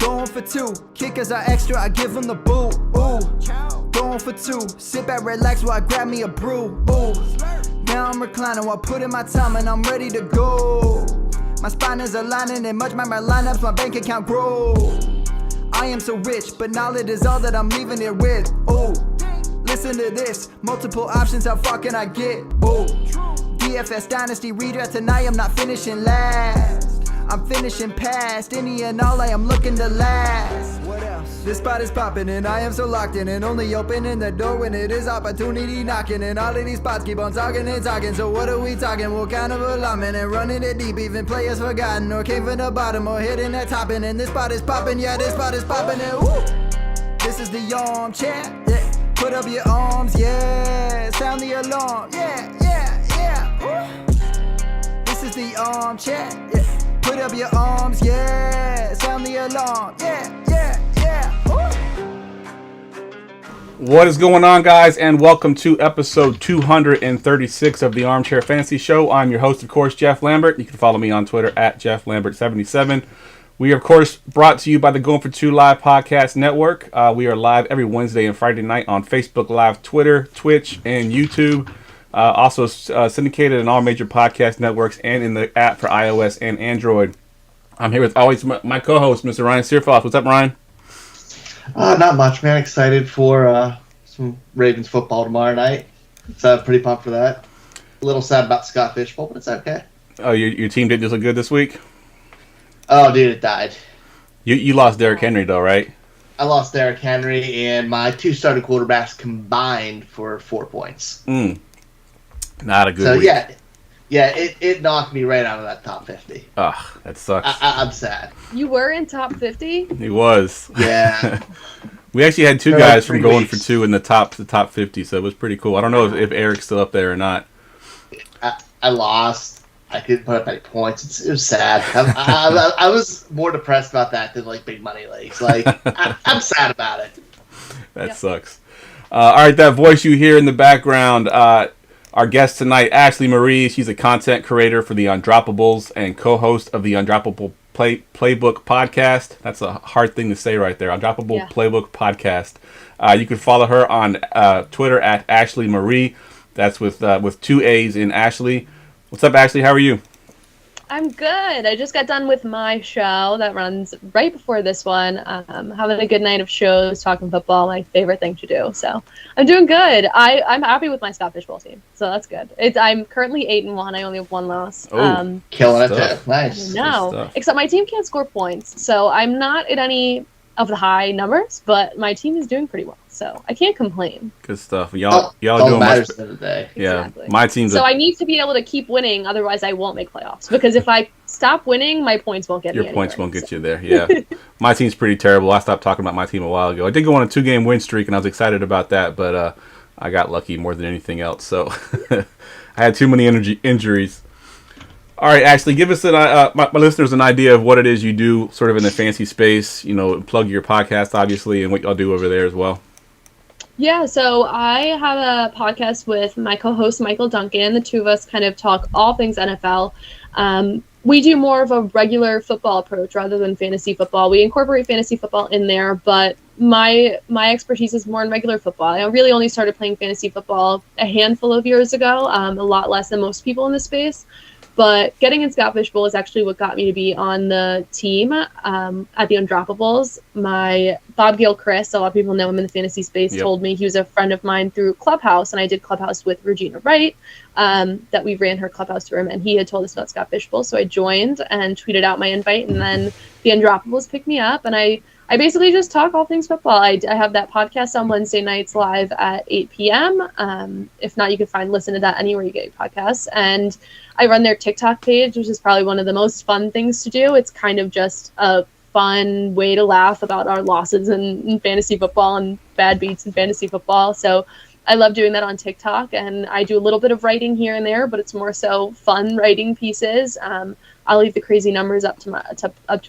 Going for two, kickers are extra, I give them the boot. Ooh, going for two, sit back, relax while I grab me a brew. Ooh, now I'm reclining while putting my time and I'm ready to go. My spine is aligning and much my lineups, my bank account grow. I am so rich, but knowledge is all that I'm leaving it with. Ooh, listen to this, multiple options, how far can I get? Ooh, DFS Dynasty redraft tonight, I'm not finishing last. I'm finishing past any and all, I am looking to last. What else? This spot is popping and I am so locked in and only opening the door when it is opportunity knocking. And all of these spots keep on talking and talking. So what are we talking? What kind of alignment? And running it deep, even players forgotten or came from the bottom or hitting that top. And this spot is popping, yeah, this spot is popping. And woo! This is the Armchair, yeah. Put up your arms, yeah. Sound the alarm, yeah, yeah, yeah. Woo! This is the Armchair, yeah. Put up your arms, yeah. Sound the alarm, yeah, yeah, yeah. Woo! What is going on, guys, and welcome to episode 236 of the Armchair Fantasy Show. I'm your host, of course, Jeff Lambert. You can follow me on Twitter at JeffLambert77. We are, of course, brought to you by the Going for Two Live Podcast Network. We are live every Wednesday and Friday night on Facebook Live, Twitter, Twitch, and YouTube. Also syndicated in all major podcast networks and in the app for iOS and Android. I'm here with always my co-host, Mr. Ryan Searfoss. What's up, Ryan? Not much, man. Excited for some Ravens football tomorrow night. So I'm pretty pumped for that. A little sad about Scott Fishbowl, but it's okay. Oh, your team didn't look good this week? Oh, dude, it died. You lost Derrick Henry, though, right? I lost Derrick Henry, and my two starting quarterbacks combined for 4 points. Not a good week. Yeah, it knocked me right out of that top 50. Ugh, that sucks. I'm sad. You were in top 50? He was. Yeah. We actually had two guys from going for two in the top 50, so it was pretty cool. I don't know if Eric's still up there or not. I lost. I couldn't put up any points. It was sad. I was more depressed about that than like big money leagues. Like I'm sad about it. That sucks. All right, that voice you hear in the background. Our guest tonight, Ashley Marie. She's a content creator for the Undroppables and co-host of the Undroppable Playbook podcast. That's a hard thing to say right there. Undroppable Playbook podcast. You can follow her on Twitter at Ashley Marie. That's with two A's in Ashley. What's up, Ashley? How are you? I'm good. I just got done with my show that runs right before this one. Having a good night of shows, talking football, my favorite thing to do. So I'm doing good. I'm happy with my Scott Fishbowl team, so that's good. I'm currently 8-1. I only have one loss. Killing it. Nice. No, except my team can't score points, so I'm not at any of the high numbers, but my team is doing pretty well, so I can't complain. Good stuff. Y'all all doing matters much. at the end of the day. Yeah, exactly. My team's. So I need to be able to keep winning, otherwise I won't make playoffs. Because if I stop winning, my points won't get me Your points won't get you there. Yeah, my team's pretty terrible. I stopped talking about my team a while ago. I did go on a 2-game win streak, and I was excited about that, but I got lucky more than anything else. So I had too many injuries. All right, Ashley, give us my listeners an idea of what it is you do sort of in the fancy space. You know, plug your podcast, obviously, and what y'all do over there as well. Yeah, so I have a podcast with my co-host, Michael Duncan. The two of us kind of talk all things NFL. We do more of a regular football approach rather than fantasy football. We incorporate fantasy football in there, but my expertise is more in regular football. I really only started playing fantasy football a handful of years ago, a lot less than most people in the space. But getting in Scott Fishbowl is actually what got me to be on the team at the Undroppables. My Bob Gilchrist, a lot of people know him in the fantasy space, told me he was a friend of mine through Clubhouse, and I did Clubhouse with Regina Wright, that we ran her Clubhouse room, and he had told us about Scott Fishbowl, so I joined and tweeted out my invite, and then the Undroppables picked me up, and I basically just talk all things football. I have that podcast on Wednesday nights live at 8 p.m. If not, you can listen to that anywhere you get your podcasts. And I run their TikTok page, which is probably one of the most fun things to do. It's kind of just a fun way to laugh about our losses in fantasy football and bad beats in fantasy football. So I love doing that on TikTok, and I do a little bit of writing here and there, but it's more so fun writing pieces. I'll leave the crazy numbers up to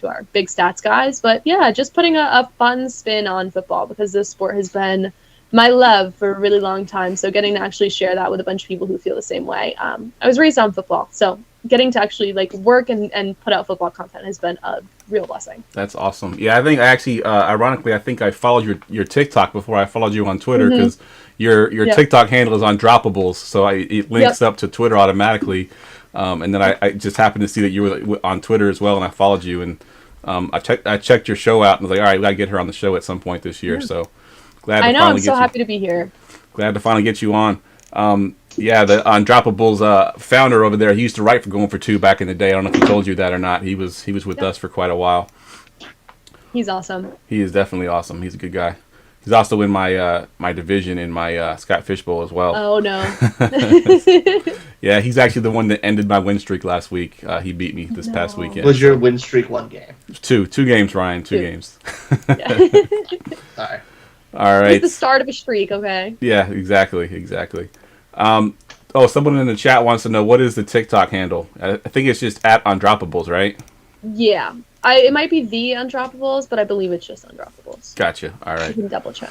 our big stats guys. But yeah, just putting a fun spin on football, because this sport has been my love for a really long time. So getting to actually share that with a bunch of people who feel the same way. I was raised on football, so getting to actually like work and put out football content has been a real blessing. That's awesome. Yeah, I think I actually, ironically, I think I followed your TikTok before I followed you on Twitter because your TikTok handle is Undroppables, so it links up to Twitter automatically. And then I just happened to see that you were on Twitter as well, and I followed you, and I checked your show out and was like, all right, we gotta get her on the show at some point this year. So glad. I'm so happy to be here. Glad to finally get you on. The Undroppables founder over there, he used to write for Going for Two back in the day. I don't know if he told you that or not. He was with us for quite a while. He's awesome. He is definitely awesome. He's a good guy. He's also in my my division in my Scott Fishbowl as well. Oh no. Yeah, he's actually the one that ended my win streak last week. He beat me this past weekend. Was your win streak one game? Two games, Ryan. Two games. Sorry. All right. It's the start of a streak, okay? Yeah, exactly. Someone in the chat wants to know, what is the TikTok handle? I think it's just at Undroppables, right? Yeah. It might be the Undroppables, but I believe it's just Undroppables. Gotcha. All right. You can double check.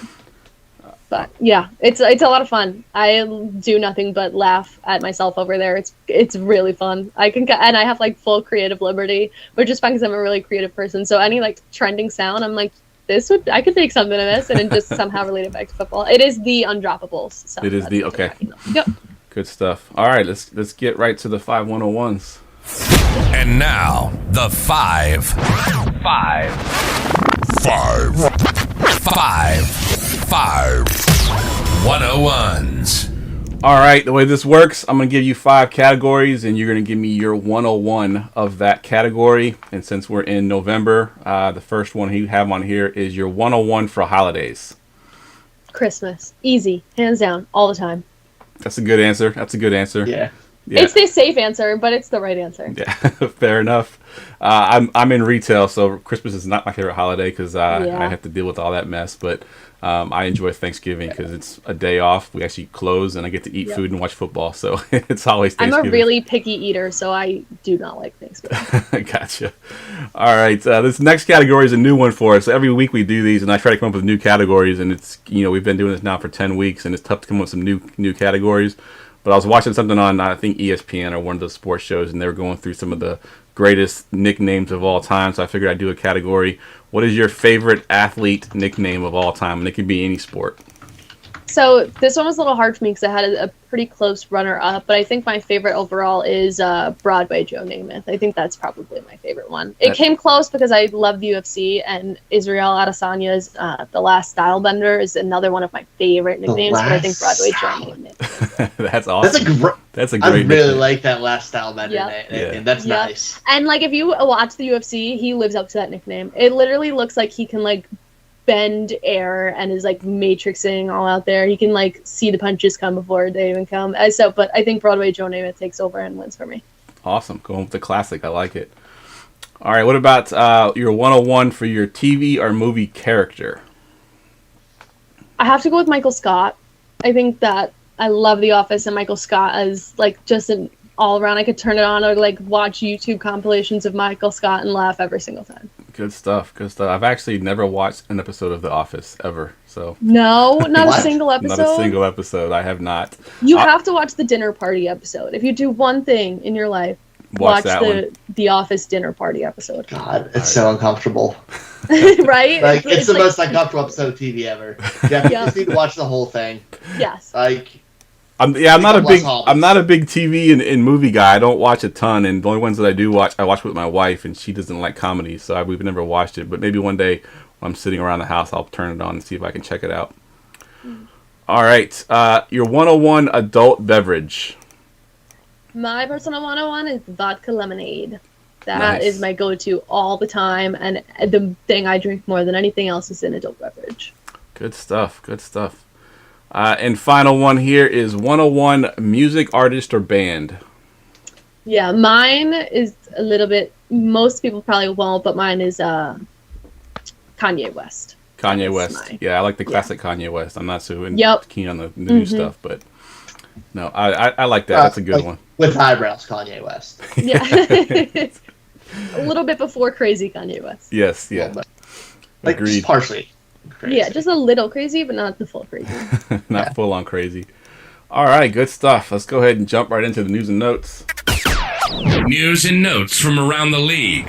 But yeah, it's a lot of fun. I do nothing but laugh at myself over there. It's really fun. And I have like full creative liberty, which is fun because I'm a really creative person. So any like trending sound, I'm like, I could take something of this and then just somehow relate it back to football. It is the Undroppables. So it is the okay. Yep. Good stuff. All right, let's get right to the 5 101s. And now the 5 101s. All right, the way this works, I'm going to give you 5 categories, and you're going to give me your 101 of that category. And since we're in November, the first one you have on here is your 101 for holidays. Christmas. Easy. Hands down. All the time. That's a good answer. Yeah. It's the safe answer, but it's the right answer. Yeah, fair enough. I'm in retail, so Christmas is not my favorite holiday because I have to deal with all that mess. But I enjoy Thanksgiving because it's a day off. We actually close, and I get to eat food and watch football. So it's always Thanksgiving. I'm a really picky eater, so I do not like Thanksgiving. Gotcha. All right, this next category is a new one for us. Every week we do these, and I try to come up with new categories. And it's we've been doing this now for 10 weeks, and it's tough to come up with some new categories. But I was watching something on, I think, ESPN or one of the sports shows, and they were going through some of the greatest nicknames of all time. So I figured I'd do a category. What is your favorite athlete nickname of all time? And it could be any sport. So this one was a little hard for me because I had a pretty close runner-up, but I think my favorite overall is Broadway Joe Namath. I think that's probably my favorite one. It came close because I love the UFC, and Israel Adesanya's The Last Stylebender is another one of my favorite nicknames, but I think Broadway Joe Namath. That's awesome. That's a great I really nickname. like that Last Stylebender name. That's nice. And like if you watch the UFC, he lives up to that nickname. It literally looks like he can like bend air and is like matrixing all out there. He can like see the punches come before they even come. But I think Broadway Joe Namath takes over and wins for me. Awesome. Going with the classic. I like it. All right. What about your 101 for your TV or movie character? I have to go with Michael Scott. I think that I love The Office, and Michael Scott is like just an all around. I could turn it on or like watch YouTube compilations of Michael Scott and laugh every single time. Good stuff. I've actually never watched an episode of The Office ever. So no, not a single episode. Not a single episode. I have not. You have to watch the dinner party episode. If you do one thing in your life, watch the Office dinner party episode. God, it's so uncomfortable. Right? Like it's the most uncomfortable episode of TV ever. Jeff, you just need to watch the whole thing. Yes. Like. I'm not a big TV and movie guy. I don't watch a ton, and the only ones that I do watch, I watch with my wife, and she doesn't like comedy, so we've never watched it. But maybe one day when I'm sitting around the house, I'll turn it on and see if I can check it out. All right, your 101 adult beverage. My personal 101 is vodka lemonade. That is my go-to all the time, and the thing I drink more than anything else is an adult beverage. Good stuff. And final one here is 101 music artist or band. Yeah, mine is a little bit, most people probably won't, but mine is Kanye West. Kanye West. Yeah, I like the classic Kanye West. I'm not so keen on the new stuff, but no, I like that. That's a good one. With eyebrows, Kanye West. Yeah. A little bit before crazy Kanye West. Yes, yeah. Like Agreed. just partially. Crazy. Yeah, just a little crazy, but not the full crazy. Not full on crazy. All right, good stuff. Let's go ahead and jump right into the news and notes. News and notes from around the league.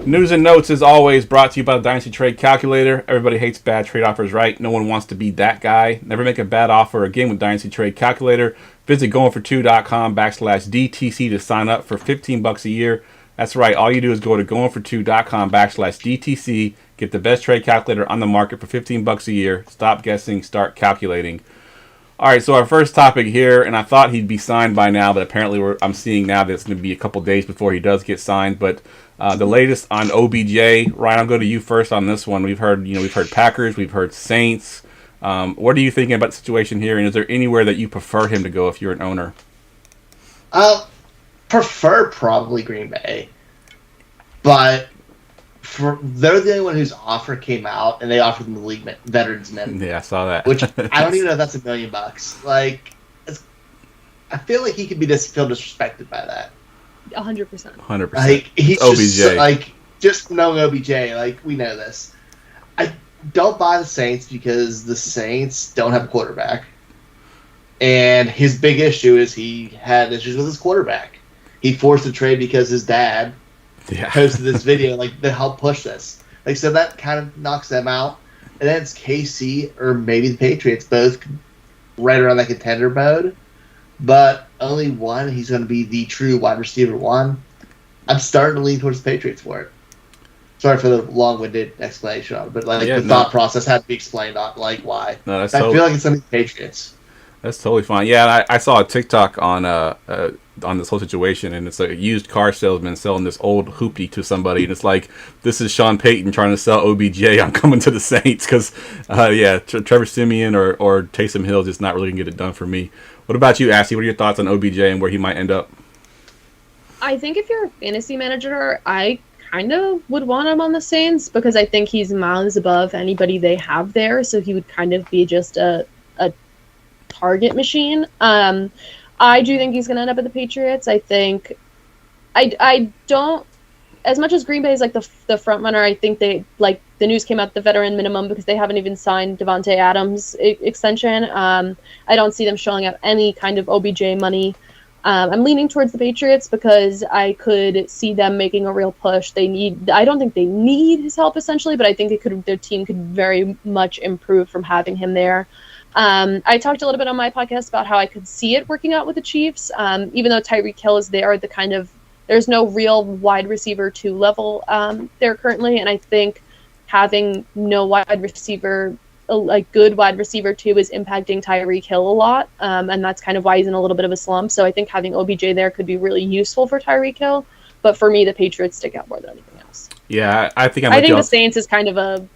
News and notes is always brought to you by the Dynasty Trade Calculator. Everybody hates bad trade offers, right? No one wants to be that guy. Never make a bad offer again with Dynasty Trade Calculator. Visit goingfor2.com/DTC to sign up for $15 a year. That's right. All you do is go to goingfor2.com/DTC. Get the best trade calculator on the market for $15 a year. Stop guessing, start calculating. All right, so our first topic here, and I thought he'd be signed by now, but apparently I'm seeing now that it's going to be a couple days before he does get signed. But the latest on OBJ, Ryan, I'll go to you first on this one. We've heard Packers, we've heard Saints. What are you thinking about the situation here, and is there anywhere that you prefer him to go if you're an owner? Prefer probably Green Bay, but they're the only one whose offer came out, and they offered him the league veterans minimum. Yeah, I saw that. Which I don't even know if that's $1 million. Like, I feel like he could feel disrespected by that. 100%. 100%. Like, he's OBJ. Just knowing OBJ, like, we know this. I don't buy the Saints because the Saints don't have a quarterback. And his big issue is he had issues with his quarterback. He forced a trade because his dad posted this video, like, to help push this. Like, so that kind of knocks them out. And then it's KC or maybe the Patriots, both right around that contender mode. But only one, he's going to be the true wide receiver one. I'm starting to lean towards the Patriots for it. Sorry for the long-winded explanation of it, but thought process had to be explained on, like, why. No, I feel like it's going to be the Patriots. That's totally fine. Yeah, I saw a TikTok on this whole situation, and it's a used car salesman selling this old hoopty to somebody, and it's like, this is Sean Payton trying to sell OBJ. I'm coming to the Saints because, Trevor Siemian or Taysom Hill just not really going to get it done for me. What about you, Ashley? What are your thoughts on OBJ and where he might end up? I think if you're a fantasy manager, I kind of would want him on the Saints because I think he's miles above anybody they have there, so he would kind of be just a target machine. I do think he's going to end up at the Patriots. I think I don't, as much as Green Bay is like the front runner, I think they, like, the news came out the veteran minimum because they haven't even signed Devontae Adams extension. I don't see them showing up any kind of OBJ money. I'm leaning towards the Patriots because I could see them making a real push. I don't think they need his help essentially, but I think their team could very much improve from having him there. I talked a little bit on my podcast about how I could see it working out with the Chiefs, even though Tyreek Hill is there. There's no real wide receiver 2 level there currently, and I think having no wide receiver, like good wide receiver 2, is impacting Tyreek Hill a lot, and that's kind of why he's in a little bit of a slump. So I think having OBJ there could be really useful for Tyreek Hill, but for me, the Patriots stick out more than anything else. Yeah, I think the Saints is kind of a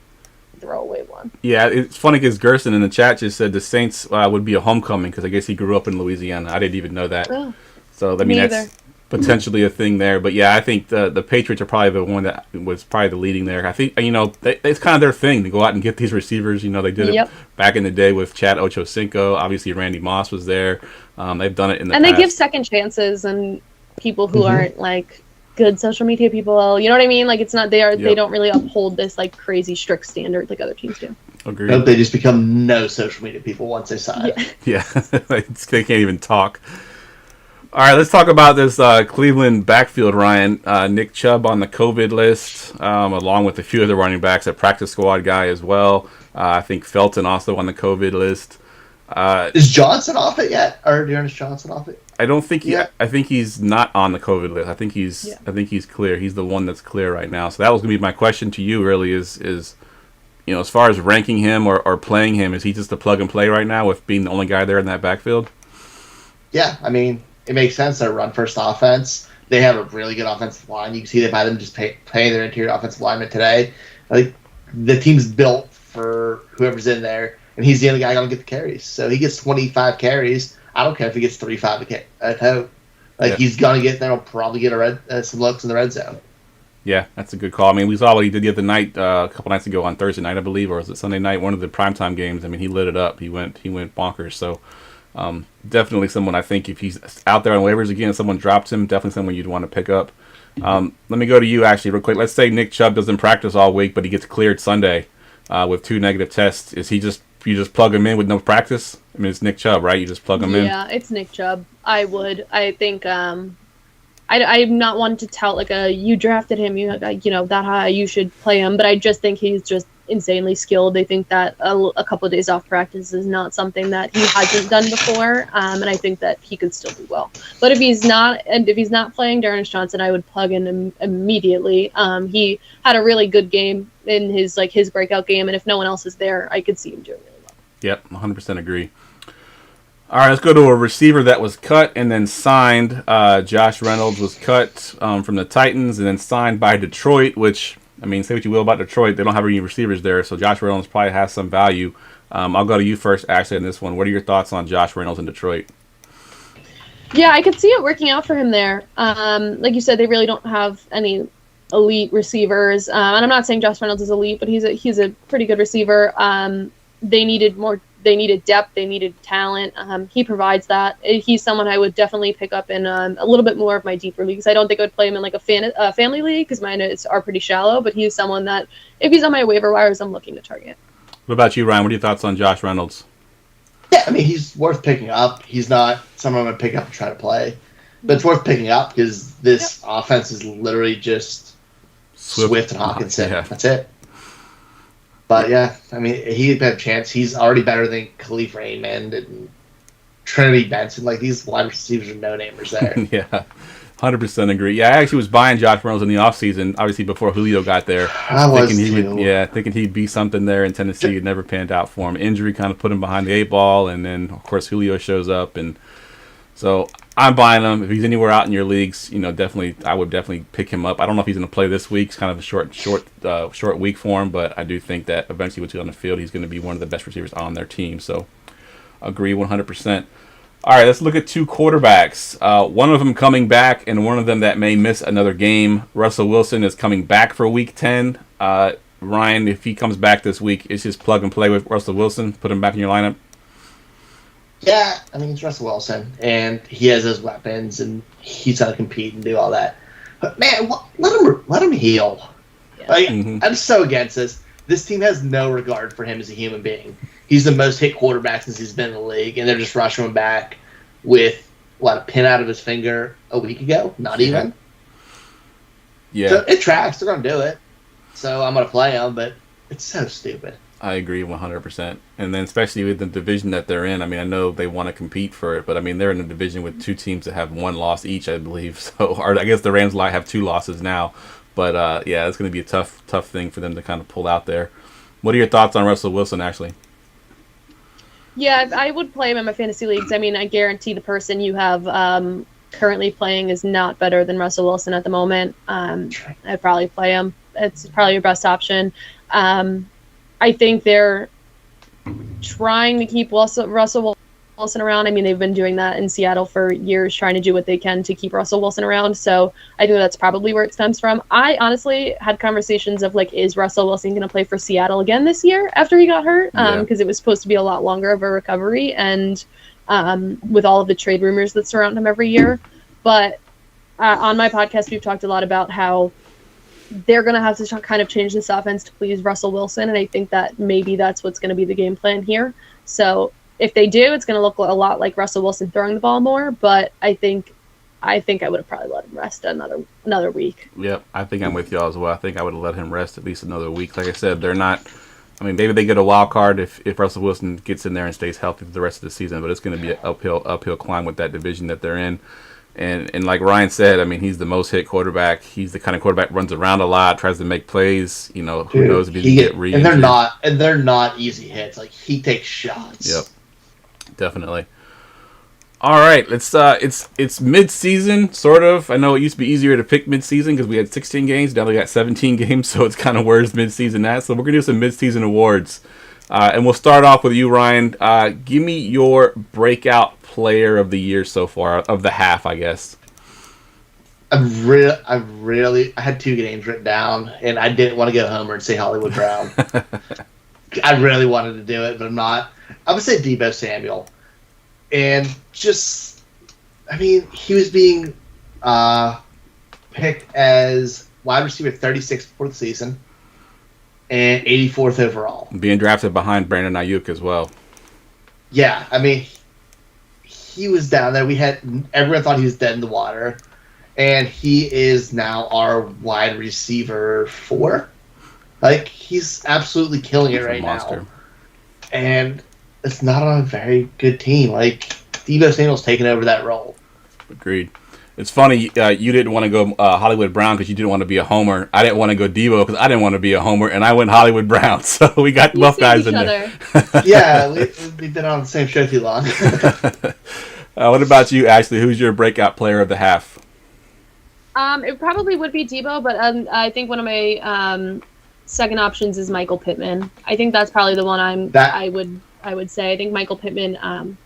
throwaway one. Yeah, it's funny because Gerson in the chat just said the Saints would be a homecoming because I guess he grew up in Louisiana. I didn't even know that. Oh, so that's potentially a thing there. But yeah, I think the Patriots are probably the one that was probably the leading there. I think it's kind of their thing to go out and get these receivers. They did it back in the day with Chad Ochocinco. Obviously, Randy Moss was there. They've done it in the past. And they give second chances and people who aren't like good social media people. You know what I mean? Like, it's not they don't really uphold this like crazy strict standard like other teams do. Agreed. Nope, they just become no social media people once they sign. Yeah. They can't even talk. All right, let's talk about this Cleveland backfield, Ryan. Nick Chubb on the COVID list, along with a few other running backs, a practice squad guy as well. I think Felton also on the COVID list. Is Johnson off it yet? Or Dearness Johnson off it? I don't think I think he's not on the COVID list. I think he's clear. He's the one that's clear right now. So that was gonna be my question to you. Really, is as far as ranking him or playing him, is he just a plug and play right now with being the only guy there in that backfield? Yeah, I mean, it makes sense. They're run first offense. They have a really good offensive line. You can see that by them just paying their interior offensive lineman today. Like, the team's built for whoever's in there, and he's the only guy going to get the carries. So he gets 25 carries. I don't care if he gets 35 a toe. He's going to get there. He'll probably get some looks in the red zone. Yeah, that's a good call. I mean, we saw what he did the other night, a couple nights ago on Thursday night, I believe, or was it Sunday night? One of the primetime games. I mean, he lit it up. He went bonkers. So definitely someone, I think, if he's out there on waivers again, someone drops him, definitely someone you'd want to pick up. Let me go to you, actually, real quick. Let's say Nick Chubb doesn't practice all week, but he gets cleared Sunday with 2 negative tests. Is he you just plug him in with no practice? I mean, it's Nick Chubb, right? You just plug him in? Yeah, it's Nick Chubb. I would. I think I'm not one to tout like you drafted him, that high, you should play him. But I just think he's just insanely skilled. They think that a couple of days off practice is not something that he hasn't done before, and I think that he could still do well. But if he's not playing D'Ernest Johnson, I would plug in him immediately. He had a really good game in his breakout game, and if no one else is there, I could see him doing really well. Yep, 100% agree. All right, let's go to a receiver that was cut and then signed. Josh Reynolds was cut from the Titans and then signed by Detroit, which, I mean, say what you will about Detroit, they don't have any receivers there, so Josh Reynolds probably has some value. I'll go to you first, Ashley, on this one. What are your thoughts on Josh Reynolds in Detroit? Yeah, I could see it working out for him there. Like you said, they really don't have any elite receivers, and I'm not saying Josh Reynolds is elite, but he's a pretty good receiver. They needed depth. They needed talent. He provides that. He's someone I would definitely pick up in a little bit more of my deeper leagues. I don't think I would play him in like a family league because mine are pretty shallow, but he's someone that if he's on my waiver wires, I'm looking to target. What about you, Ryan? What are your thoughts on Josh Reynolds? Yeah, I mean, he's worth picking up. He's not someone I'm going to pick up and try to play. But it's worth picking up because this offense is literally just Swift and Hawkinson. Yeah. That's it. But yeah, I mean, he had a chance. He's already better than Khalif Raymond and Trinity Benson. Like, these wide receivers are no-namers there. Yeah, 100% agree. Yeah, I actually was buying Josh Reynolds in the offseason, obviously before Julio got there. Thinking he'd be something there in Tennessee. It never panned out for him. Injury kind of put him behind the 8 ball, and then, of course, Julio shows up. And so I'm buying him. If he's anywhere out in your leagues, I would definitely pick him up. I don't know if he's going to play this week. It's kind of a short week for him, but I do think that eventually once he's on the field, he's going to be one of the best receivers on their team. So agree 100%. All right, let's look at 2 quarterbacks. One of them coming back and one of them that may miss another game. Russell Wilson is coming back for Week 10. Ryan, if he comes back this week, it's just plug and play with Russell Wilson. Put him back in your lineup. Yeah, I mean, it's Russell Wilson, and he has those weapons, and he's got to compete and do all that. But, man, let him heal. Yeah. I'm so against this. This team has no regard for him as a human being. He's the most hit quarterback since he's been in the league, and they're just rushing him back with, a pin out of his finger a week ago? Not even. Yeah. So it tracks. They're going to do it. So I'm going to play him, but it's so stupid. I agree 100%. And then especially with the division that they're in, I mean, I know they want to compete for it, but I mean, they're in a division with 2 teams that have 1 loss each, I believe. So, or I guess the Rams have 2 losses now. But yeah, it's going to be a tough thing for them to kind of pull out there. What are your thoughts on Russell Wilson, Ashley? Yeah, I would play him in my fantasy leagues. I mean, I guarantee the person you have currently playing is not better than Russell Wilson at the moment. I'd probably play him. It's probably your best option. I think they're trying to keep Russell Wilson around. I mean, they've been doing that in Seattle for years, trying to do what they can to keep Russell Wilson around. So I think that's probably where it stems from. I honestly had conversations of, is Russell Wilson going to play for Seattle again this year after he got hurt? Because it was supposed to be a lot longer of a recovery, and with all of the trade rumors that surround him every year. But on my podcast, we've talked a lot about how they're going to have to kind of change this offense to please Russell Wilson, and I think that maybe that's what's going to be the game plan here. So if they do, it's going to look a lot like Russell Wilson throwing the ball more, but I think I would have probably let him rest another week. Yep, I think I'm with y'all as well. I think I would have let him rest at least another week. Like I said, they're not – I mean, maybe they get a wild card if Russell Wilson gets in there and stays healthy for the rest of the season, but it's going to be an uphill climb with that division that they're in. And like Ryan said, I mean, he's the most hit quarterback. He's the kind of quarterback runs around a lot, tries to make plays. Who knows if he can get re-injured. And they're not easy hits. He takes shots. Yep, definitely. All right, it's mid-season, sort of. I know it used to be easier to pick mid-season because we had 16 games. Now we got 17 games, so it's kind of where's mid-season at. So we're going to do some mid-season awards. And we'll start off with you, Ryan. Give me your breakout player of the year so far, of the half, I guess. I had 2 games written down, and I didn't want to go homer and say Hollywood Brown. I really wanted to do it, but I'm not. I would say Deebo Samuel. And just, I mean, he was being picked as wide receiver 36th for the season and 84th overall. Being drafted behind Brandon Ayuk as well. Yeah, I mean, he was down there. Everyone thought he was dead in the water. and he is now our wide receiver 4. Like, he's absolutely killing it right now. And it's not on a very good team. Like, Deebo Samuel's taking over that role. Agreed. It's funny, you didn't want to go Hollywood Brown because you didn't want to be a homer. I didn't want to go Deebo because I didn't want to be a homer, and I went Hollywood Brown. So we got both guys in there. Yeah, we've been on the same show too long. What about you, Ashley? Who's your breakout player of the half? It probably would be Deebo, but I think one of my second options is Michael Pittman. I think that's probably the one I would say. I think Michael Pittman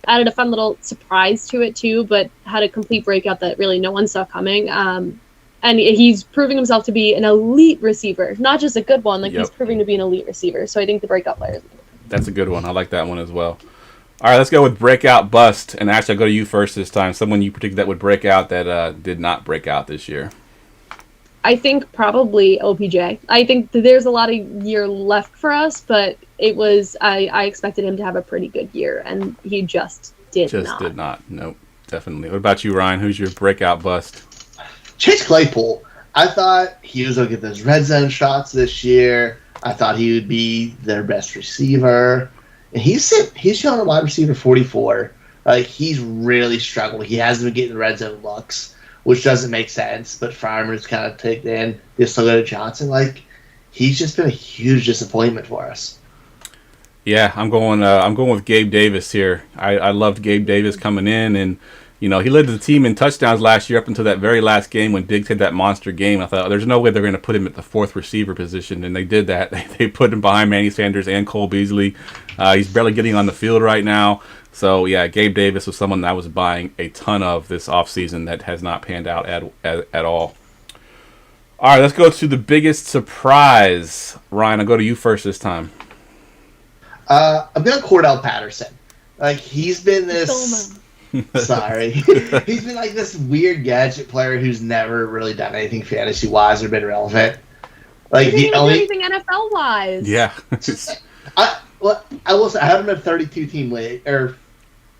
added a fun little surprise to it too, but had a complete breakout that really no one saw coming. And he's proving himself to be an elite receiver, not just a good one. He's proving to be an elite receiver. So I think the breakout player is Michael Pittman. That's a good one. I like that one as well. All right, let's go with breakout bust. And actually, I'll go to you first this time. Someone you predicted that would break out that did not break out this year. I think probably OPJ. I think there's a lot of year left for us, but it was I expected him to have a pretty good year, and he just did not. Nope, definitely. What about you, Ryan? Who's your breakout bust? Chase Claypool. I thought he was going to get those red zone shots this year. I thought he would be their best receiver. And he's showing a wide receiver 44. Like, he's really struggled. He hasn't been getting red zone looks, which doesn't make sense. But Farmer's kind of taken in. They still go to Johnson. Like, he's just been a huge disappointment for us. Yeah, I'm going with Gabe Davis here. I loved Gabe Davis coming in, and he led the team in touchdowns last year up until that very last game when Diggs had that monster game. I thought, there's no way they're going to put him at the 4th receiver position, and they did that. They put him behind Manny Sanders and Cole Beasley. He's barely getting on the field right now. So, yeah, Gabe Davis was someone that I was buying a ton of this offseason that has not panned out at all. All right, let's go to the biggest surprise. Ryan, I'll go to you first this time. I'm going to Cordell Patterson. Like, he's been this... Sorry. He's been like this weird gadget player who's never really done anything fantasy-wise or been relevant. Like, he didn't even do anything NFL-wise. Yeah. I will say, I had him in a 32-team league, or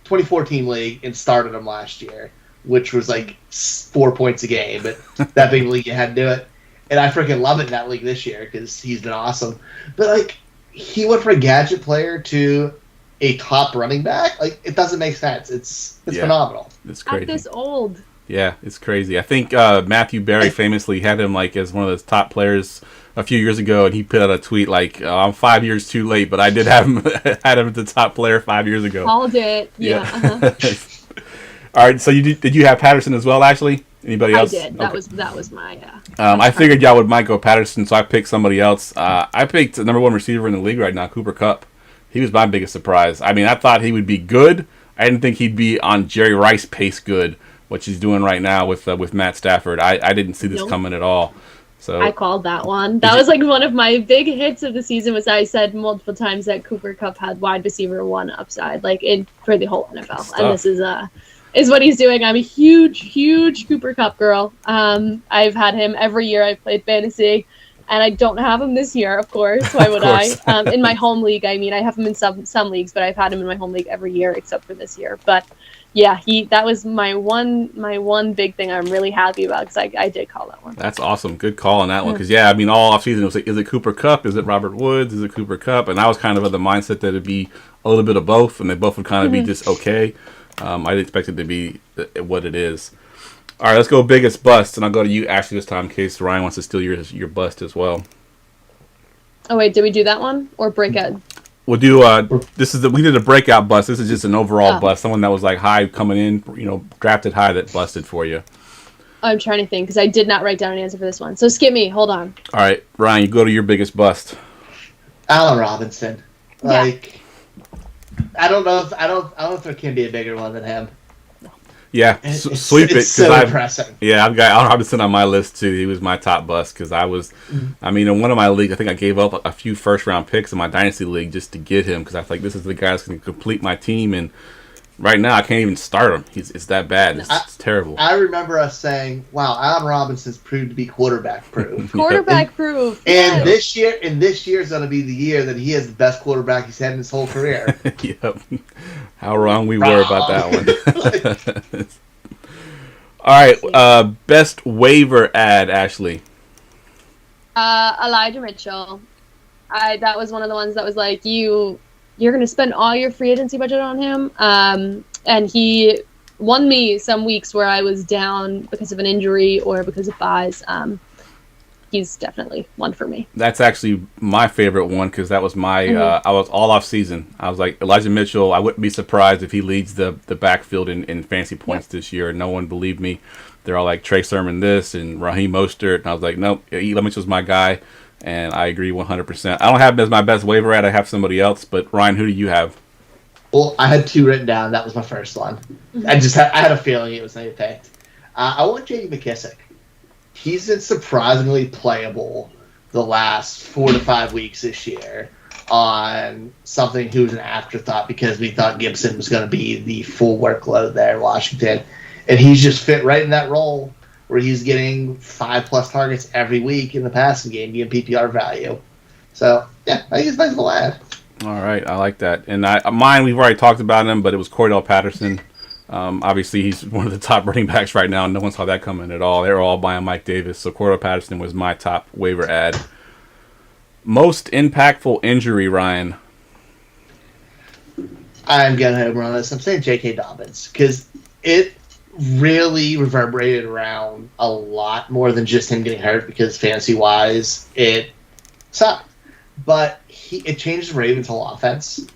24-team league, and started him last year, which was like 4 points a game, but that big league, you had to do it. And I freaking love it in that league this year because he's been awesome. But, like, he went from a gadget player to a top running back. Like, it doesn't make sense. It's phenomenal. It's crazy. At this old. Yeah, it's crazy. I think Matthew Berry famously had him like as one of those top players a few years ago, and he put out a tweet like, "I'm 5 years too late, but I did have him had him as the top player 5 years ago." Called it. Yeah. All right. So did you have Patterson as well, Ashley? Anybody else? I did. That was my. I figured y'all might go Patterson, so I picked somebody else. I picked the number 1 receiver in the league right now, Cooper Kupp. He was my biggest surprise. I mean, I thought he would be good. I didn't think he'd be on Jerry Rice pace good, which he's doing right now with Matt Stafford. I didn't see this coming at all. So I called that one. That was like one of my big hits of the season. Was I said multiple times that Cooper Kupp had wide receiver 1 upside, like for the whole NFL, and this is what he's doing. I'm a huge Cooper Kupp girl. I've had him every year I've played fantasy. And I don't have him this year, of course. Why would I? In my home league, I mean, I have him in some leagues, but I've had him in my home league every year except for this year. But yeah, that was my one big thing I'm really happy about because I did call that one. That's awesome. Good call on that one. Because, I mean, all offseason it was like, is it Cooper Kupp? Is it Robert Woods? Is it Cooper Kupp? And I was kind of the mindset that it'd be a little bit of both, and they both would kind of be just okay. I didn't expect it to be what it is. All right, let's go biggest bust, and I'll go to you, Ashley, this time in case Ryan wants to steal your bust as well. Oh wait, did we do that one or breakout? We'll do we did a breakout bust. This is just an overall bust, someone that was like high coming in, drafted high that busted for you. I'm trying to think because I did not write down an answer for this one. So skip me. Hold on. All right, Ryan, you go to your biggest bust. Allen Robinson. Like, I don't know if there can be a bigger one than him. Yeah, sweep it. It's so impressive. Yeah, I've got Allen Robinson on my list too. He was my top bust because I mean, in one of my leagues, I think I gave up a few first-round picks in my dynasty league just to get him because I was like, this is the guy that's going to complete my team, and right now I can't even start him. It's that bad. It's terrible. I remember us saying, "Wow, Allen Robinson's proved to be quarterback proof." Quarterback proof. And this year is going to be the year that he has the best quarterback he's had in his whole career. Yep. How wrong we were about that one. All right, best waiver ad, Ashley. Elijah Mitchell. That was one of the ones that was like, you're going to spend all your free agency budget on him. And he won me some weeks where I was down because of an injury or because of buys. He's definitely one for me. That's actually my favorite one because that was my I was all off season. I was like, Elijah Mitchell, I wouldn't be surprised if he leads the backfield in fantasy points this year. No one believed me. They're all like Trey Sermon this and Raheem Mostert. And I was like, nope, Eli Mitchell's my guy. And I agree 100%. I don't have him as my best waiver ad. I have somebody else. But Ryan, who do you have? Well, I had 2 written down. That was my first one. I had a feeling it was going to get picked. I want Jade Mckissick. He's been surprisingly playable the last 4 to 5 weeks this year on something who was an afterthought because we thought Gibson was going to be the full workload there in Washington. And he's just fit right in that role where he's getting 5+ targets every week in the passing game, getting PPR value. So, yeah, I think it's a nice little ad. All right, I like that. And mine, we've already talked about him, but it was Cordell Patterson. Obviously, he's one of the top running backs right now. No one saw that coming at all. They were all buying Mike Davis. So Cordell Patterson was my top waiver ad. Most impactful injury, Ryan. I'm going to over on this. I'm saying J.K. Dobbins because it really reverberated around a lot more than just him getting hurt because fantasy-wise, it sucked. But it changed the Ravens' whole offense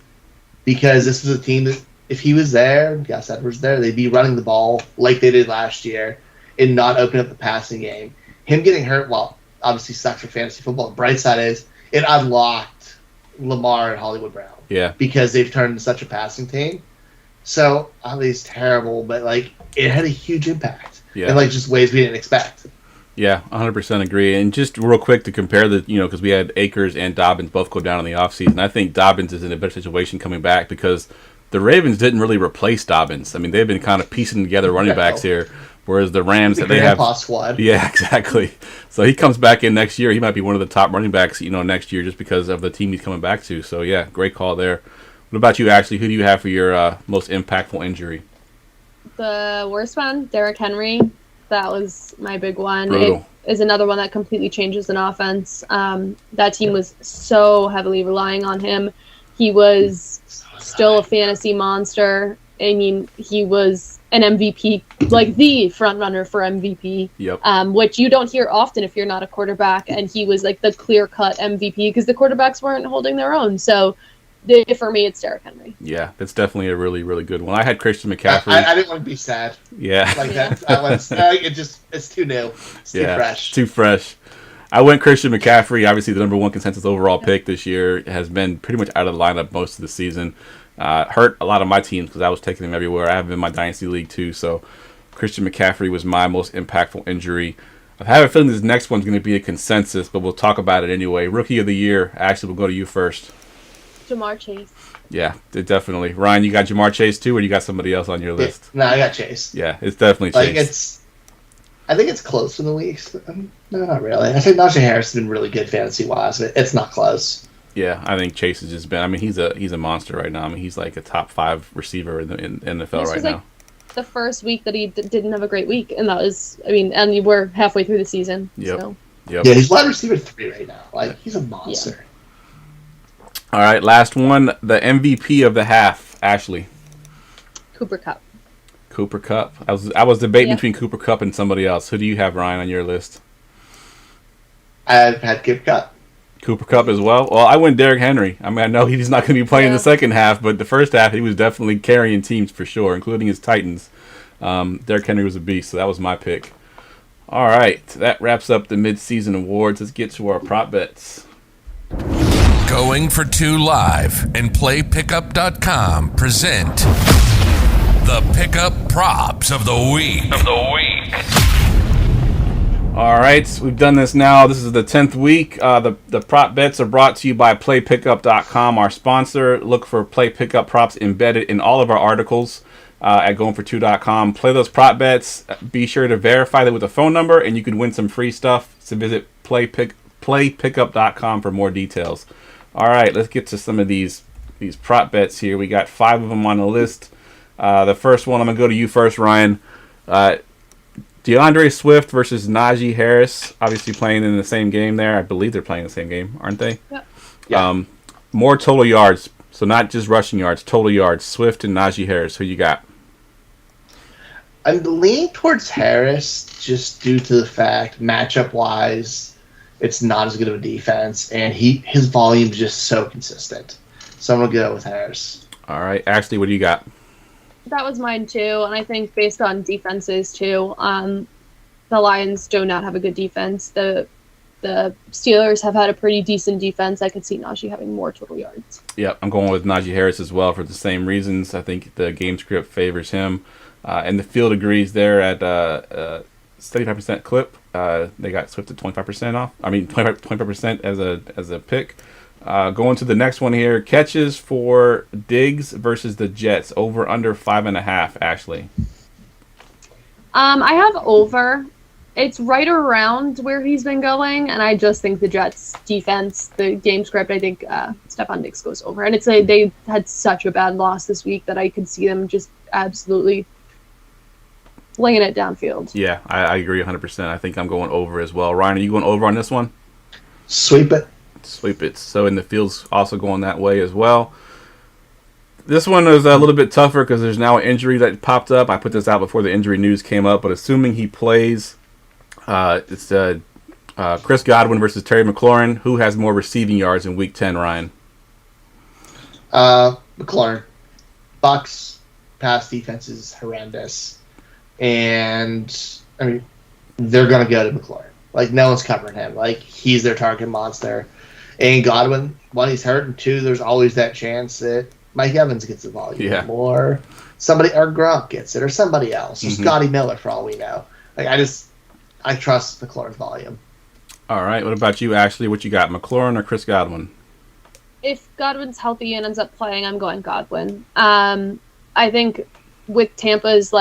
because this was a team that if he was there, Gus Edwards there, they'd be running the ball like they did last year and not open up the passing game. Him getting hurt, well, obviously sucks for fantasy football. The bright side is it unlocked Lamar and Hollywood Brown. Yeah. Because they've turned into such a passing team. So, obviously it's terrible, but, it had a huge impact. Yeah. In, just ways we didn't expect. Yeah, 100% agree. And just real quick to compare because we had Akers and Dobbins both go down in the offseason. I think Dobbins is in a better situation coming back because the Ravens didn't really replace Dobbins. I mean, they've been kind of piecing together running backs here, whereas the Rams that they have squad. Yeah, exactly. So he comes back in next year. He might be one of the top running backs, next year just because of the team he's coming back to. So yeah, great call there. What about you, Ashley? Who do you have for your most impactful injury? The worst one, Derrick Henry. That was my big one. Brutal. It is another one that completely changes an offense. That team was so heavily relying on him. He was still a fantasy monster. I mean, he was an MVP, the front runner for MVP. Yep. Which you don't hear often if you're not a quarterback. And he was the clear-cut MVP because the quarterbacks weren't holding their own. So for me, it's Derrick Henry. Yeah, that's definitely a really, really good one. I had Christian McCaffrey. I didn't want to be sad. Yeah. That. It's too new. It's too fresh. Too fresh. I went Christian McCaffrey. Obviously, the number one consensus overall pick this year has been pretty much out of the lineup most of the season. Hurt a lot of my teams because I was taking him everywhere. I have him in my Dynasty League too. So Christian McCaffrey was my most impactful injury. I have a feeling this next one's going to be a consensus, but we'll talk about it anyway. Rookie of the year. Actually, we'll go to you first. Jamar Chase. Yeah, definitely. Ryan, you got Jamar Chase too, or you got somebody else on your list? No, I got Chase. Yeah, it's definitely Chase. I think it's close in the weeks. No, not really. I think Najee Harris has been really good fantasy-wise. It's not close. Yeah, I think Chase has just been. I mean, he's a monster right now. I mean, he's like a top 5 receiver in the NFL right now. The first week that he didn't have a great week, and that was, and we're halfway through the season. Yep. So. Yep. Yeah, he's wide receiver 3 right now. He's a monster. Yeah. All right, last one. The MVP of the half, Ashley. Cooper Kupp. Cooper Kupp. I was debating between Cooper Kupp and somebody else. Who do you have, Ryan, on your list? I've had Cooper Kupp. Cooper Kupp as well? Well, I went Derrick Henry. I mean, I know he's not going to be playing the second half, but the first half he was definitely carrying teams for sure, including his Titans. Derrick Henry was a beast, so that was my pick. All right, that wraps up the mid-season awards. Let's get to our prop bets. Going for 2 Live and PlayPickup.com present the Pickup Props of the Week. All right, we've done this now. This is the 10th week. The prop bets are brought to you by PlayPickup.com, our sponsor. Look for Play Pickup props embedded in all of our articles at GoingFor2.com. Play those prop bets. Be sure to verify them with a phone number, and you can win some free stuff. So visit PlayPickup.com for more details. All right, let's get to some of these prop bets here. We got 5 of them on the list. The first one, I'm going to go to you first, Ryan. DeAndre Swift versus Najee Harris, obviously playing in the same game there. I believe they're playing the same game, aren't they? Yep. Yeah. More total yards, so not just rushing yards, total yards. Swift and Najee Harris, who you got? I'm leaning towards Harris just due to the fact, matchup-wise, it's not as good of a defense, and his volume is just so consistent. So I'm going to go with Harris. All right. Ashley, what do you got? That was mine too, and I think based on defenses too, the Lions do not have a good defense. The Steelers have had a pretty decent defense. I could see Najee having more total yards. Yep, I'm going with Najee Harris as well for the same reasons. I think the game script favors him. And the field agrees there at 75% clip. They got Swift at 25% off. 25% as a pick. Going to the next one here. Catches for Diggs versus the Jets. Over under 5.5, Ashley. I have over. It's right around where he's been going, and I just think the Jets' defense, the game script, I think Stephon Diggs goes over. And they had such a bad loss this week that I could see them just absolutely laying it downfield. Yeah, I agree 100%. I think I'm going over as well. Ryan, are you going over on this one? Sweep it. Sweep it. So, in the field's also going that way as well. This one is a little bit tougher because there's now an injury that popped up. I put this out before the injury news came up, but assuming he plays, it's Chris Godwin versus Terry McLaurin. Who has more receiving yards in Week 10, Ryan? McLaurin. Bucks pass defense is horrendous. And, I mean, they're going to go to McLaurin. Like, no one's covering him. Like, he's their target monster. And Godwin, one, he's hurt, and two, there's always that chance that Mike Evans gets the volume. Or somebody, or Gronk gets it, or somebody else. Or Scotty Miller, for all we know. Like, I trust McLaurin's volume. All right. What about you, Ashley? What you got, McLaurin or Chris Godwin? If Godwin's healthy and ends up playing, I'm going Godwin. I think with Tampa's,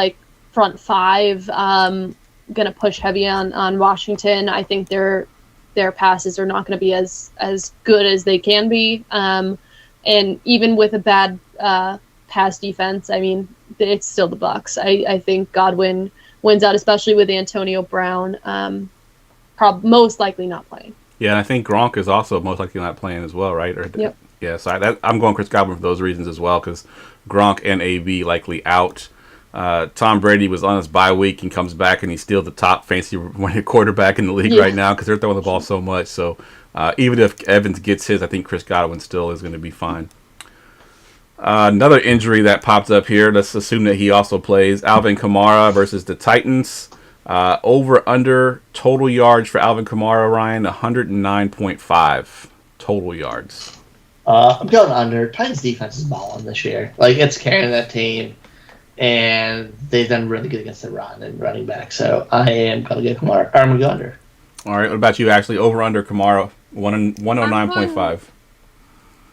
front five, going to push heavy on Washington. I think their passes are not going to be as good as they can be. And even with a bad pass defense, I mean, it's still the Bucs. I think Godwin wins out, especially with Antonio Brown most likely not playing. Yeah, and I think Gronk is also most likely not playing as well, right? Yep. Yeah, so I'm going Chris Godwin for those reasons as well, because Gronk and AB likely out. Tom Brady was on his bye week and comes back and he's still the top fantasy quarterback in the league right now because they're throwing the ball so much. So even if Evans gets his, I think Chris Godwin still is going to be fine. Another injury that popped up here. Let's assume that he also plays. Alvin Kamara versus the Titans. Over under total yards for Alvin Kamara, Ryan, 109.5 total yards. I'm going under. Titans defense is balling this year. Like, it's carrying that team. And they've done really good against the run and running back. So I am going to go Kamara. I'm going to go under. All right. What about you, Ashley? Over under Kamara, 109.5.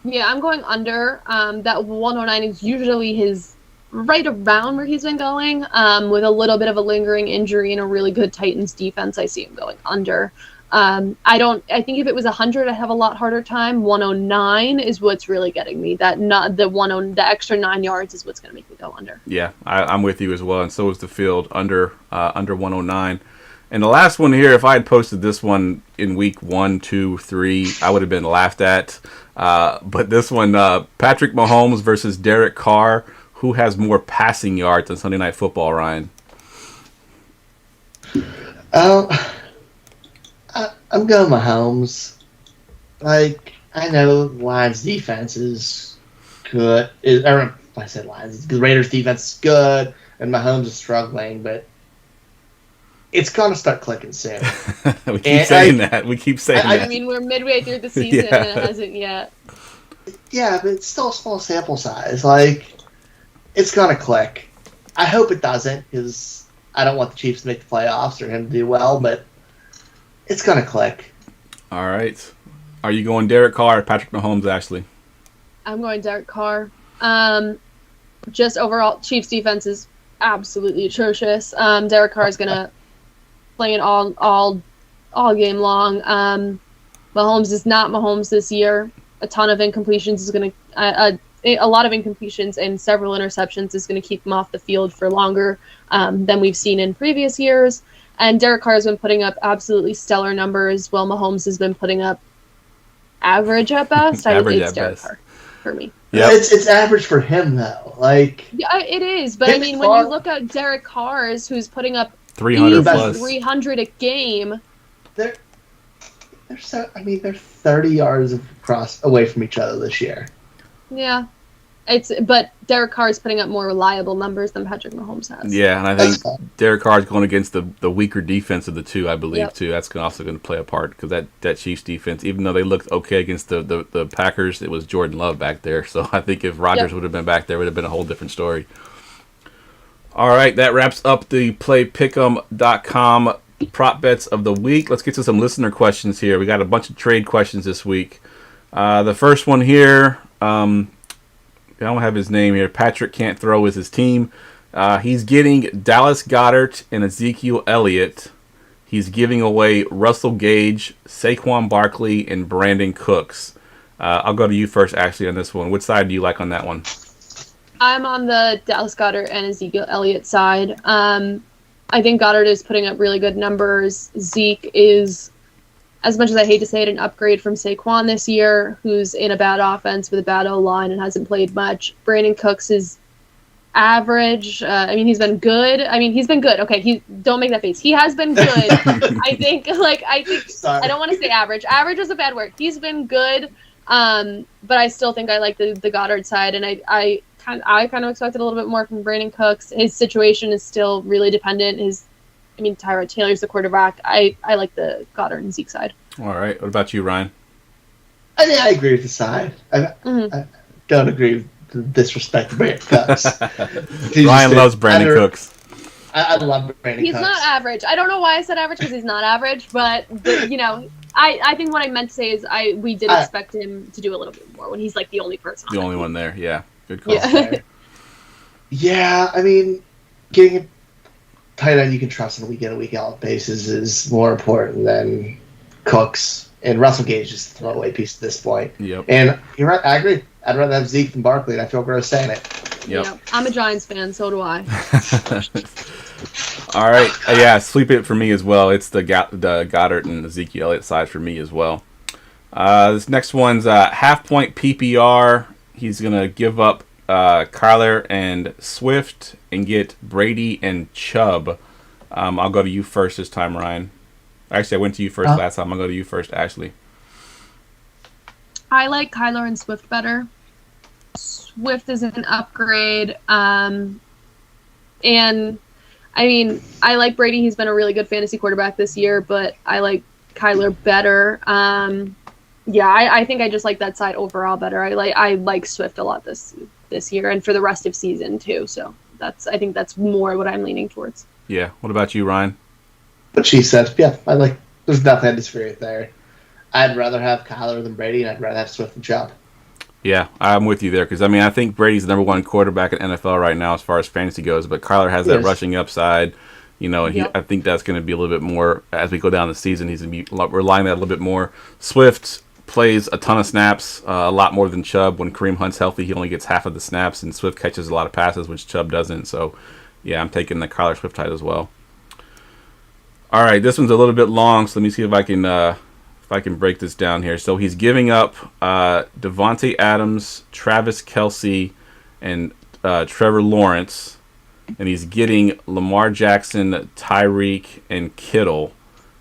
Yeah, I'm going under. That 109 is usually his right around where he's been going. With a little bit of a lingering injury and a really good Titans defense, I see him going under. I think if it was 100, I'd have a lot harder time. 109 is what's really getting me. The extra 9 yards is what's going to make me go under. Yeah, I'm with you as well, and so is the field under 109. And the last one here, if I had posted this one in week 1, 2, 3, I would have been laughed at. But this one, Patrick Mahomes versus Derek Carr, who has more passing yards on Sunday Night Football, Ryan? I'm going Mahomes. Like, I know Lions defense is good. I said Lions. The Raiders defense is good, and Mahomes is struggling, but it's going to start clicking soon. We keep saying that. I mean, we're midway through the season, and it hasn't yet. Yeah, but it's still a small sample size. Like, it's going to click. I hope it doesn't, because I don't want the Chiefs to make the playoffs or him to do well, but it's going to click. All right. Are you going Derek Carr or Patrick Mahomes, Ashley? I'm going Derek Carr. Just overall, Chiefs defense is absolutely atrocious. Derek Carr is going to play it all game long. Mahomes is not Mahomes this year. A ton of incompletions is going to a lot of incompletions and several interceptions is going to keep him off the field for longer than we've seen in previous years. And Derek Carr has been putting up absolutely stellar numbers, while Mahomes has been putting up average at best. It's Derek Carr for me. Yeah, it's average for him though. Like, yeah, it is. But I mean, when you look at Derek Carr's, who's putting up 300 plus 300 a game, they're 30 yards away from each other this year. Yeah. But Derek Carr is putting up more reliable numbers than Patrick Mahomes has. Yeah, and I think Derek Carr is going against the weaker defense of the two, I believe, too. That's also going to play a part because that Chiefs defense, even though they looked okay against the Packers, it was Jordan Love back there. So I think if Rodgers would have been back there, it would have been a whole different story. All right, that wraps up the playpick'em.com prop bets of the week. Let's get to some listener questions here. We got a bunch of trade questions this week. The first one here, I don't have his name here. Patrick Can't Throw is his team. He's getting Dallas Goedert and Ezekiel Elliott. He's giving away Russell Gage, Saquon Barkley, and Brandon Cooks. I'll go to you first, Ashley, on this one. Which side do you like on that one? I'm on the Dallas Goedert and Ezekiel Elliott side. I think Goddard is putting up really good numbers. Zeke is, as much as I hate to say it, an upgrade from Saquon this year, who's in a bad offense with a bad O-line and hasn't played much. Brandon Cooks is average. He's been good. He's been good. Okay, don't make that face. He has been good. I think I don't want to say average. Average is a bad word. He's been good, but I still think I like the Goddard side, and I kind of expected a little bit more from Brandon Cooks. His situation is still really dependent. Tyrod Taylor's the quarterback. I like the Goddard and Zeke side. All right. What about you, Ryan? I think I agree with the side. I don't agree with the disrespect to Brandon Cooks. Ryan loves Brandon Cooks. I love Brandon Cooks. Cooks. He's not average. I don't know why I said average because he's not average, but I think what I meant to say is we did expect him to do a little bit more when he's like the only person. The only one there. Yeah. Good call. Yeah. Getting a tight end you can trust on a week-in and week-out basis is more important than Cooks. And Russell Gage is a throwaway piece at this point. Yep. And you're right, I agree. I'd rather have Zeke than Barkley, and I feel gross saying it. Yep. I'm a Giants fan, so do I. All right. Sweep it for me as well. It's the Goddard and Ezekiel Elliott side for me as well. This next one's half-point PPR. He's going to give up Kyler and Swift and get Brady and Chubb. I'll go to you first this time, Ryan. Actually, I went to you first last time. I'll go to you first, Ashley. I like Kyler and Swift better. Swift is an upgrade. I like Brady. He's been a really good fantasy quarterback this year, but I like Kyler better. I think I just like that side overall better. I like Swift a lot this year and for the rest of season too. So I think that's more what I'm leaning towards. Yeah. What about you, Ryan? What she said. Yeah, there's nothing I disagree with there. I'd rather have Kyler than Brady, and I'd rather have Swift than Chubb. Yeah, I'm with you there because I think Brady's the number one quarterback in NFL right now as far as fantasy goes, but Kyler has that rushing upside, and I think that's going to be a little bit more as we go down the season. He's going to be relying on that a little bit more. Swift plays a ton of snaps, a lot more than Chubb. When Kareem Hunt's healthy, he only gets half of the snaps, and Swift catches a lot of passes, which Chubb doesn't. So, yeah, I'm taking the Kyler Swift side as well. All right, this one's a little bit long, so let me see if I can break this down here. So he's giving up Devontae Adams, Travis Kelce, and Trevor Lawrence, and he's getting Lamar Jackson, Tyreek, and Kittle,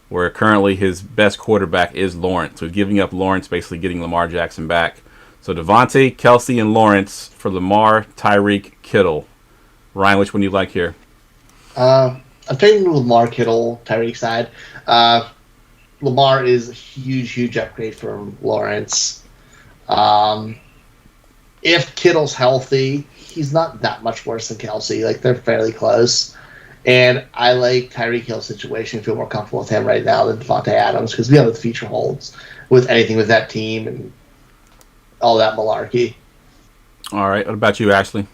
where currently his best quarterback is Lawrence. So he's giving up Lawrence, basically getting Lamar Jackson back. So Devontae, Kelce, and Lawrence for Lamar, Tyreek, Kittle. Ryan, which one do you like here? I'm taking Lamar, Kittle, Tyreek side. Lamar is a huge upgrade from Lawrence. If Kittle's healthy, he's not that much worse than Kelce. They're fairly close. And I like Tyreek Hill's situation. I feel more comfortable with him right now than Devontae Adams because we know what the future holds with anything with that team and all that malarkey. All right. What about you, Ashley?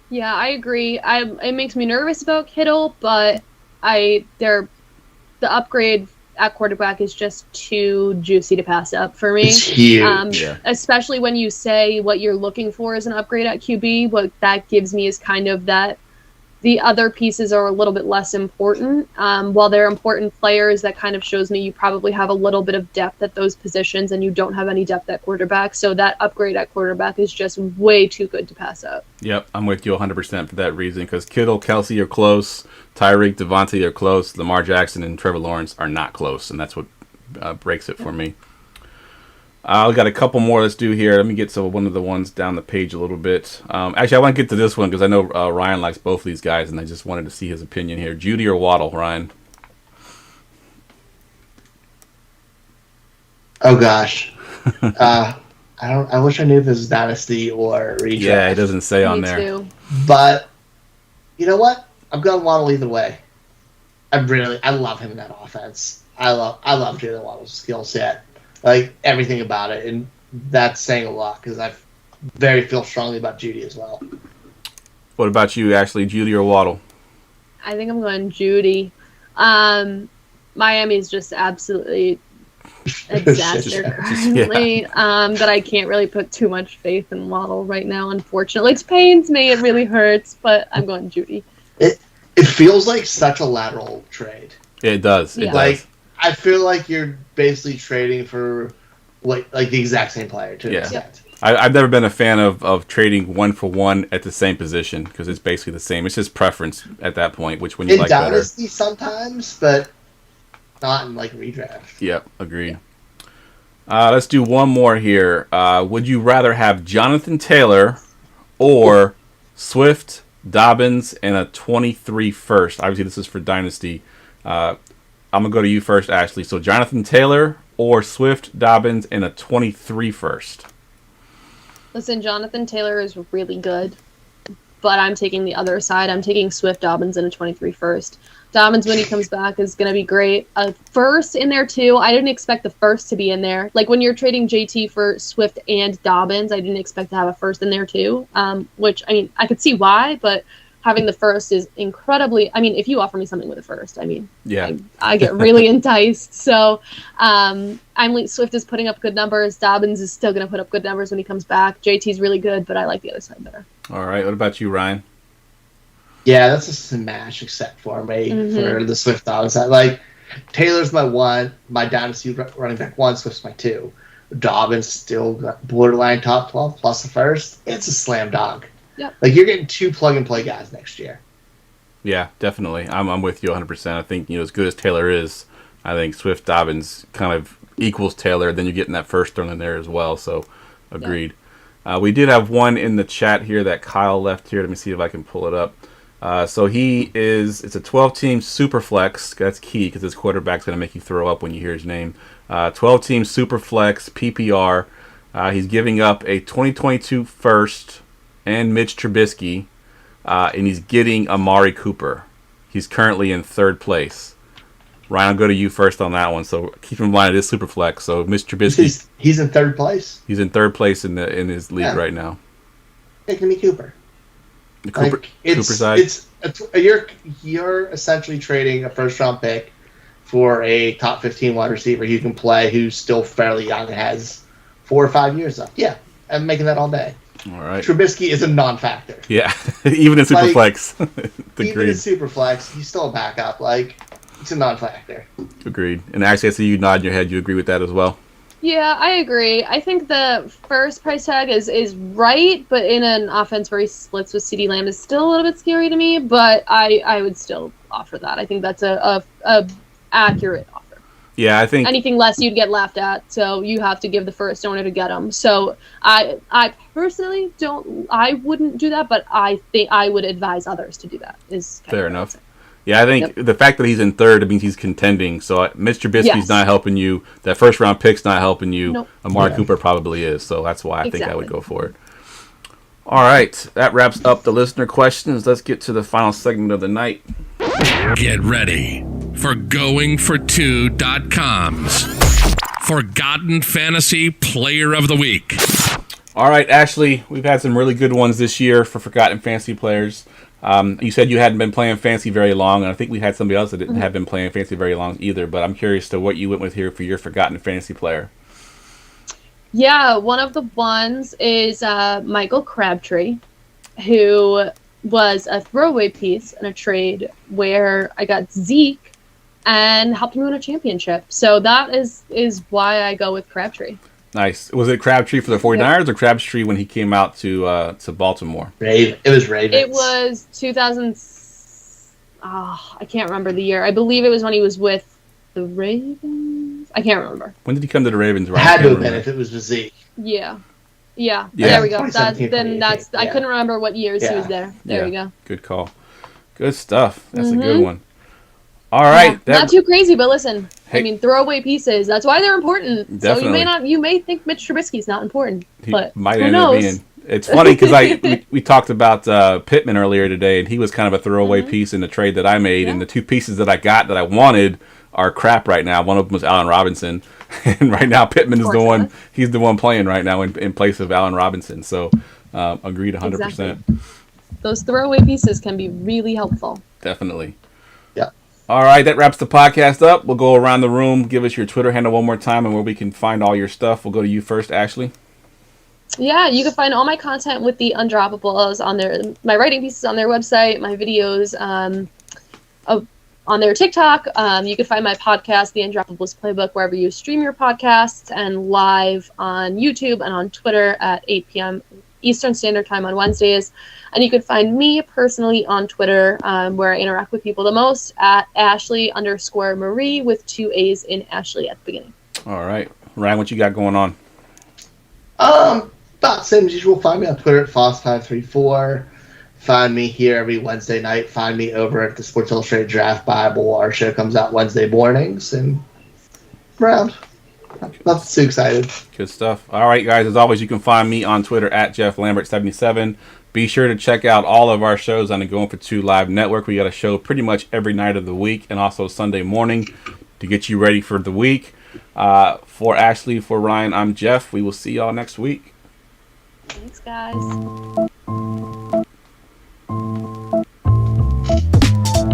Yeah, I agree. It makes me nervous about Kittle, but the upgrade at quarterback is just too juicy to pass up for me. It's huge. Especially when you say what you're looking for as an upgrade at QB. What that gives me is kind of that The other pieces are a little bit less important. While they're important players, that kind of shows me you probably have a little bit of depth at those positions and you don't have any depth at quarterback. So that upgrade at quarterback is just way too good to pass up. Yep, I'm with you 100% for that reason, because Kittle, Kelsey are close, Tyreek, Devontae are close, Lamar Jackson and Trevor Lawrence are not close, and that's what breaks it for me. I've got a couple more let's do here. Let me get to one of the ones down the page a little bit. Actually, I want to get to this one because I know Ryan likes both of these guys, and I just wanted to see his opinion here. Judy or Waddle, Ryan? Oh, gosh. I wish I knew if this was Dynasty or Redraft. Yeah, it doesn't say on Me there. too. But, you know what? I'm going Waddle either way. I love him in that offense. I love Jalen Waddle's skill set. Like, everything about it. And that's saying a lot because I feel strongly about Judy as well. What about you, Ashley? Judy or Waddle? I think I'm going Judy. Miami's just absolutely a disaster currently. That I can't really put too much faith in Waddle right now, unfortunately. It pains me. It really hurts, but I'm going Judy. It feels like such a lateral trade. It does. It Yeah. does. I feel like you're basically trading for like the exact same player to an extent. I've never been a fan of trading one for one at the same position because it's basically the same. It's just preference at that point, which one you In like Dynasty sometimes, but not in like redraft. Yep, agreed. Let's do one more here. Would you rather have Jonathan Taylor or Swift, Dobbins, and a 23 first? Obviously, this is for Dynasty. I'm going to go to you first, Ashley. So Jonathan Taylor or Swift, Dobbins, and a 23 first? Listen, Jonathan Taylor is really good, but I'm taking the other side. I'm taking Swift, Dobbins, and a 23 first. Dobbins, when he comes back, is going to be great. A first in there, too. I didn't expect the first to be in there. Like, when you're trading JT for Swift and Dobbins, I didn't expect to have a first in there, too. Which, I mean, I could see why, but having the first is incredibly... I mean, if you offer me something with a first, I mean, yeah, I get really enticed. So, Swift is putting up good numbers. Dobbins is still going to put up good numbers when he comes back. JT's really good, but I like the other side better. All right. What about you, Ryan? Yeah, that's a smash except for me for the Swift Dobbins side. Like, Taylor's my one, my Dynasty running back one, Swift's my two. Dobbins still got borderline top 12 plus the first. It's a slam dunk. Yep. Like, you're getting two plug-and-play guys next year. Yeah, definitely. I'm with you 100%. I think, as good as Taylor is, I think Swift Dobbins kind of equals Taylor. Then you're getting that first thrown in there as well. So, agreed. Yeah. We did have one in the chat here that Kyle left here. Let me see if I can pull it up. So it's a 12-team super flex. That's key because his quarterback's going to make you throw up when you hear his name. 12-team super flex PPR. He's giving up a 2022 first and Mitch Trubisky, and he's getting Amari Cooper. He's currently in third place. Ryan, I'll go to you first on that one. So keep in mind it is super flex. So Mitch Trubisky, he's in third place. He's in third place in his league right now. Give me Cooper. The Cooper side. You're essentially trading a first round pick for a top 15 wide receiver who can play, who's still fairly young and has 4 or 5 years left. Yeah, I'm making that all day. All right. Trubisky is a non-factor. Yeah, even in Superflex. Even in Superflex, he's still a backup. Like, it's a non-factor. Agreed. And actually, I see you nod your head. You agree with that as well? Yeah, I agree. I think the first price tag is right, but in an offense where he splits with CeeDee Lamb is still a little bit scary to me, but I would still offer that. I think that's a accurate offer. Yeah, I think anything less you'd get laughed at, so you have to give the first in order to get them. So I personally wouldn't do that, but I think I would advise others to do that. Is fair enough. Yeah, I think the fact that he's in third, it means he's contending. So Mr. Trubisky's not helping you. That first round pick's not helping you. Nope. Amari Cooper probably is. So that's why I think I would go for it. All right, that wraps up the listener questions. Let's get to the final segment of the night. Get ready for GoingFor2.com's Forgotten Fantasy Player of the Week. All right, Ashley, we've had some really good ones this year for Forgotten Fantasy Players. You said you hadn't been playing fantasy very long, and I think we had somebody else that didn't have been playing fantasy very long either, but I'm curious to what you went with here for your Forgotten Fantasy Player. Yeah, one of the ones is Michael Crabtree, who was a throwaway piece in a trade where I got Zeke and helped me win a championship. So that is why I go with Crabtree. Nice. Was it Crabtree for the 49ers or Crabtree when he came out to Baltimore? It was Ravens. It was 2000. I can't remember the year. I believe it was when he was with the Ravens. I can't remember. When did he come to the Ravens? It had to have been if it was with Zeke. Yeah. There we go. I couldn't remember what years he was there. There we go. Good call. Good stuff. That's a good one. All right. Yeah. Not too crazy, but listen. Hey. I mean, throwaway pieces. That's why they're important. Definitely. So you may think Mitch Trubisky's not important, but might who end knows? up being. It's funny because we talked about Pittman earlier today, and he was kind of a throwaway piece in the trade that I made, and the two pieces that I got that I wanted are crap right now. One of them was Allen Robinson, and right now Pittman is the one. He's the one playing right now in place of Allen Robinson. So agreed 100%. Exactly. Those throwaway pieces can be really helpful. Definitely. Yeah. All right, that wraps the podcast up. We'll go around the room, give us your Twitter handle one more time, and where we can find all your stuff. We'll go to you first, Ashley. Yeah, you can find all my content with the Undroppables on their, my writing pieces on their website, my videos on their TikTok. You can find my podcast, The Undroppables Playbook, wherever you stream your podcasts, and live on YouTube and on Twitter at 8 p.m. Eastern Standard Time on Wednesdays. And you can find me personally on Twitter, where I interact with people the most, at Ashley_Marie with 2 A's in Ashley at the beginning. All right. Ryan, what you got going on? About the same as usual. Find me on Twitter at Foss534. Find me here every Wednesday night. Find me over at the Sports Illustrated Draft Bible. Our show comes out Wednesday mornings, and around. Not too excited. Good stuff. All right, guys. As always, you can find me on Twitter at JeffLambert77. Be sure to check out all of our shows on the Going for Two Live Network. We got a show pretty much every night of the week, and also Sunday morning to get you ready for the week. For Ashley, for Ryan, I'm Jeff. We will see y'all next week. Thanks, guys.